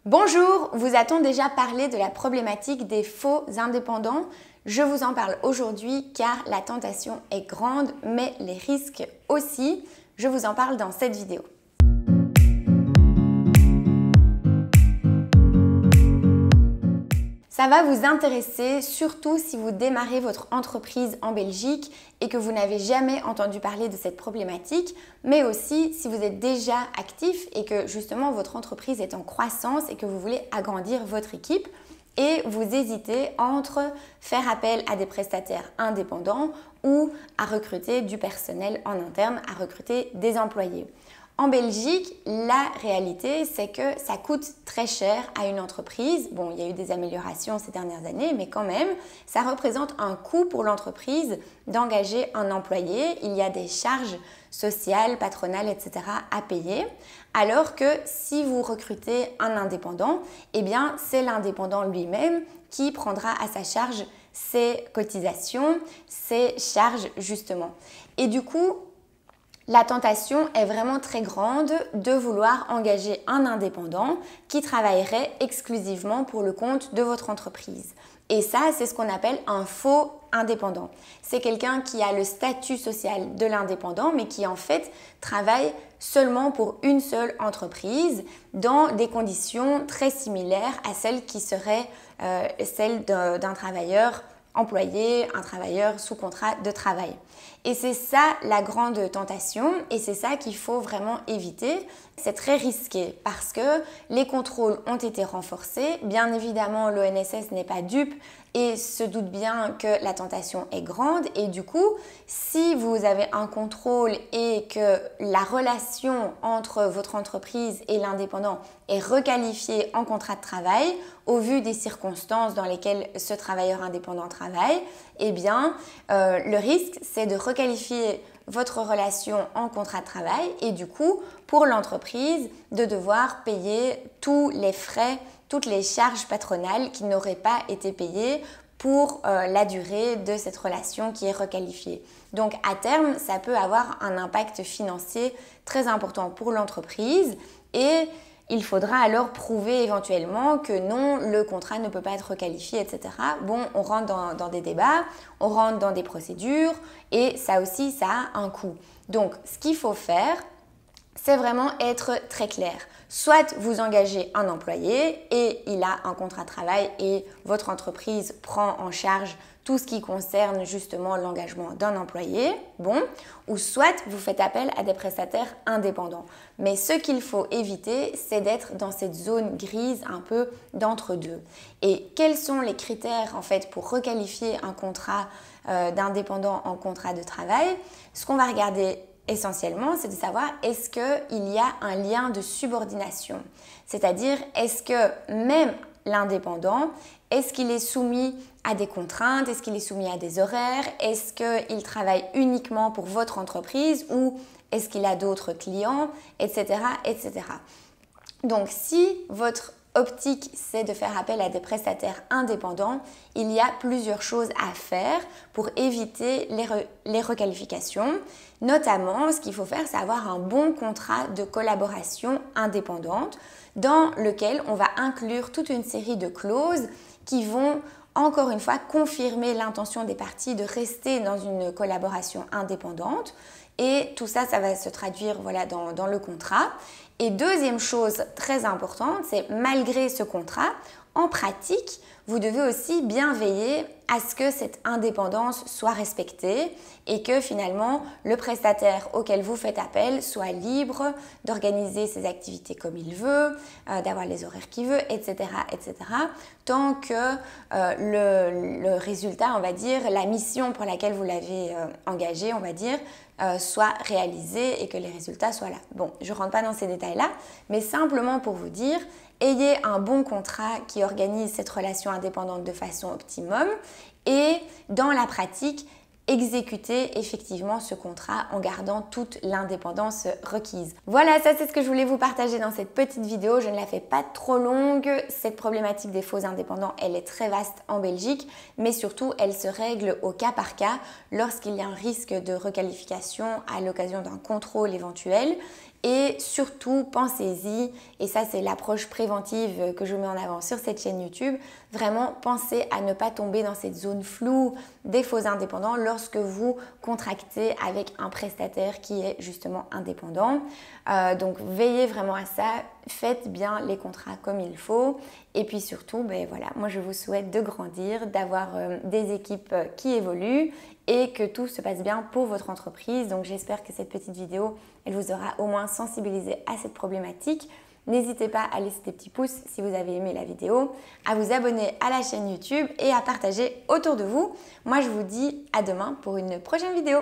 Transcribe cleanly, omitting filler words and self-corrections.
Bonjour, vous a-t-on déjà parlé de la problématique des faux indépendants? Je vous en parle aujourd'hui car la tentation est grande, mais les risques aussi. Je vous en parle dans cette vidéo. Ça va vous intéresser, surtout si vous démarrez votre entreprise en Belgique et que vous n'avez jamais entendu parler de cette problématique, mais aussi si vous êtes déjà actif et que justement votre entreprise est en croissance et que vous voulez agrandir votre équipe et vous hésitez entre faire appel à des prestataires indépendants ou à recruter du personnel en interne, à recruter des employés. En Belgique, la réalité, c'est que ça coûte très cher à une entreprise. Bon, il y a eu des améliorations ces dernières années, mais quand même, ça représente un coût pour l'entreprise d'engager un employé. Il y a des charges sociales, patronales, etc. à payer. Alors que si vous recrutez un indépendant, eh bien, c'est l'indépendant lui-même qui prendra à sa charge ses cotisations, ses charges justement. Et du coup, la tentation est vraiment très grande de vouloir engager un indépendant qui travaillerait exclusivement pour le compte de votre entreprise. Et ça, c'est ce qu'on appelle un faux indépendant. C'est quelqu'un qui a le statut social de l'indépendant, mais qui en fait travaille seulement pour une seule entreprise dans des conditions très similaires à celles qui seraient celles d'un travailleur employé, un travailleur sous contrat de travail. Et c'est ça la grande tentation et c'est ça qu'il faut vraiment éviter. C'est très risqué parce que les contrôles ont été renforcés. Bien évidemment, l'ONSS n'est pas dupe et se doute bien que la tentation est grande. Et du coup, si vous avez un contrôle et que la relation entre votre entreprise et l'indépendant est requalifiée en contrat de travail, au vu des circonstances dans lesquelles ce travailleur indépendant travaille, eh bien, le risque, c'est de requalifier votre relation en contrat de travail et du coup, pour l'entreprise, de devoir payer tous les frais, toutes les charges patronales qui n'auraient pas été payées pour la durée de cette relation qui est requalifiée. Donc, à terme, ça peut avoir un impact financier très important pour l'entreprise et il faudra alors prouver éventuellement que non, le contrat ne peut pas être requalifié, etc. Bon, on rentre dans des débats, on rentre dans des procédures et ça aussi, ça a un coût. Donc, ce qu'il faut faire, c'est vraiment être très clair. Soit vous engagez un employé et il a un contrat de travail et votre entreprise prend en charge tout ce qui concerne justement l'engagement d'un employé, bon, ou soit vous faites appel à des prestataires indépendants. Mais ce qu'il faut éviter, c'est d'être dans cette zone grise un peu d'entre-deux. Et quels sont les critères en fait pour requalifier un contrat d'indépendant en contrat de travail? Ce qu'on va regarder essentiellement, c'est de savoir est-ce qu'il y a un lien de subordination. C'est-à-dire, est-ce que même l'indépendant, est-ce qu'il est soumis à des contraintes? Est-ce qu'il est soumis à des horaires? Est-ce qu'il travaille uniquement pour votre entreprise ou est-ce qu'il a d'autres clients, etc., etc. Donc, si votre optique, c'est de faire appel à des prestataires indépendants, il y a plusieurs choses à faire pour éviter les requalifications. Notamment, ce qu'il faut faire, c'est avoir un bon contrat de collaboration indépendante dans lequel on va inclure toute une série de clauses qui vont encore une fois confirmer l'intention des parties de rester dans une collaboration indépendante. Et tout ça, ça va se traduire dans le contrat. Et deuxième chose très importante, c'est malgré ce contrat, en pratique, vous devez aussi bien veiller à ce que cette indépendance soit respectée et que finalement le prestataire auquel vous faites appel soit libre d'organiser ses activités comme il veut, d'avoir les horaires qu'il veut, etc., etc. Tant que le résultat, on va dire, la mission pour laquelle vous l'avez engagé, on va dire, soit réalisée et que les résultats soient là. Bon, je ne rentre pas dans ces détails-là, mais simplement pour vous dire, ayez un bon contrat qui organise cette relation indépendante de façon optimum et dans la pratique, exécutez effectivement ce contrat en gardant toute l'indépendance requise. Voilà, ça c'est ce que je voulais vous partager dans cette petite vidéo. Je ne la fais pas trop longue. Cette problématique des faux indépendants, elle est très vaste en Belgique, mais surtout elle se règle au cas par cas lorsqu'il y a un risque de requalification à l'occasion d'un contrôle éventuel. Et surtout, pensez-y, et ça c'est l'approche préventive que je mets en avant sur cette chaîne YouTube, vraiment pensez à ne pas tomber dans cette zone floue des faux indépendants lorsque vous contractez avec un prestataire qui est justement indépendant. Donc veillez vraiment à ça, faites bien les contrats comme il faut. Et puis surtout, ben voilà, moi je vous souhaite de grandir, d'avoir des équipes qui évoluent et que tout se passe bien pour votre entreprise. Donc j'espère que cette petite vidéo, elle vous aura au moins sensibilisé à cette problématique. N'hésitez pas à laisser des petits pouces si vous avez aimé la vidéo, à vous abonner à la chaîne YouTube et à partager autour de vous. Moi je vous dis à demain pour une prochaine vidéo.